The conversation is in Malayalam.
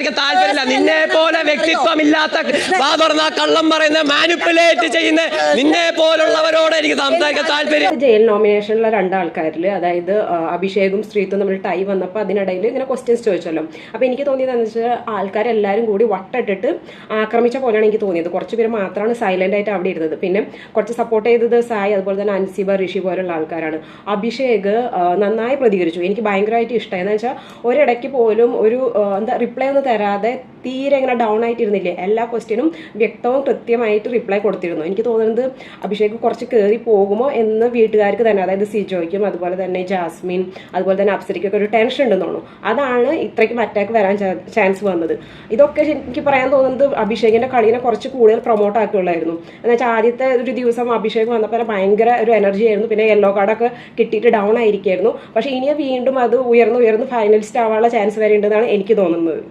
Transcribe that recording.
സംസാരിക്കാൻ താല്പര്യമില്ല. നിന്നെ പോലെ വ്യക്തിത്വമില്ലാത്ത വാ തുറന്ന കള്ളം പറയുന്ന മാനിപ്പുലേറ്റ് ചെയ്യുന്ന നിന്നെ പോലുള്ളവരോട് എനിക്ക് സംസാരിക്കാൻ താല്പര്യം. ജയിൽ നോമിനേഷനിലുള്ള രണ്ടാൾക്കാരിൽ, അതായത് അഭിഷേകും ശ്രീത്തും തമ്മിൽ ടൈ വന്നപ്പോൾ അതിനിടയിൽ ഇങ്ങനെ ക്വസ്റ്റ്യൻസ് ചോദിച്ചല്ലോ. അപ്പോൾ എനിക്ക് തോന്നിയത് എന്താ വെച്ചാൽ ആൾക്കാരെല്ലാവരും കൂടി വട്ടിട്ടിട്ട് ആക്രമിച്ച പോലെയാണ് എനിക്ക് തോന്നിയത്. കുറച്ച് പേര് മാത്രമാണ് സൈലന്റ് ആയിട്ട് അവിടെ ഇരുന്നത്. പിന്നെ കുറച്ച് സപ്പോർട്ട് ചെയ്തത് സായി, അതുപോലെ തന്നെ അൻസിബ, ഋഷി പോലുള്ള ആൾക്കാരാണ്. അഭിഷേക് നന്നായി പ്രതികരിച്ചു. എനിക്ക് ഭയങ്കരമായിട്ട് ഇഷ്ടമായി. എന്ന് വെച്ചാൽ ഒരിടയ്ക്ക് പോലും ഒരു റിപ്ലൈ ഒന്നും തരാതെ തീരെ ഇങ്ങനെ ഡൗൺ ആയിട്ടിരുന്നില്ലേ. എല്ലാ ക്വസ്റ്റ്യനും വ്യക്തവും കൃത്യമായിട്ട് റിപ്ലൈ കൊടുത്തിരുന്നു. എനിക്ക് തോന്നുന്നത് അഭിഷേക് കുറച്ച് കയറി പോകുമോ എന്ന് വീട്ടുകാർക്ക് തന്നെ, അതായത് സിജോയ്ക്കും അതുപോലെ തന്നെ ജാസ്മിൻ അതുപോലെ തന്നെ അപ്സരയ്ക്കൊക്കെ ഒരു ടെൻഷൻ ഉണ്ടെന്ന് തോന്നുന്നു. അതാണ് ഇത്രയ്ക്കും അറ്റാക്ക് വരാൻ ചാൻസ് വന്നത്. ഇതൊക്കെ എനിക്ക് പറയാൻ തോന്നുന്നത് അഭിഷേകിന്റെ കളിയെ കുറച്ച് കൂടുതൽ പ്രൊമോട്ട് ആക്കുകയുള്ളായിരുന്നു. എന്ന് വെച്ചാൽ ആദ്യത്തെ ഒരു ദിവസം അഭിഷേക് വന്നപ്പോൾ ഭയങ്കര ഒരു എനർജി ആയിരുന്നു. പിന്നെ യെല്ലോ കാർഡൊക്കെ കിട്ടിയിട്ട് ഡൗൺ ആയിരിക്കായിരുന്നു. പക്ഷെ ഇനി വീണ്ടും അത് ഉയർന്ന് ഫൈനലിസ്റ്റ് ആവാനുള്ള ചാൻസ് വരെ ഉണ്ടെന്നാണ് എനിക്ക് തോന്നുന്നത്.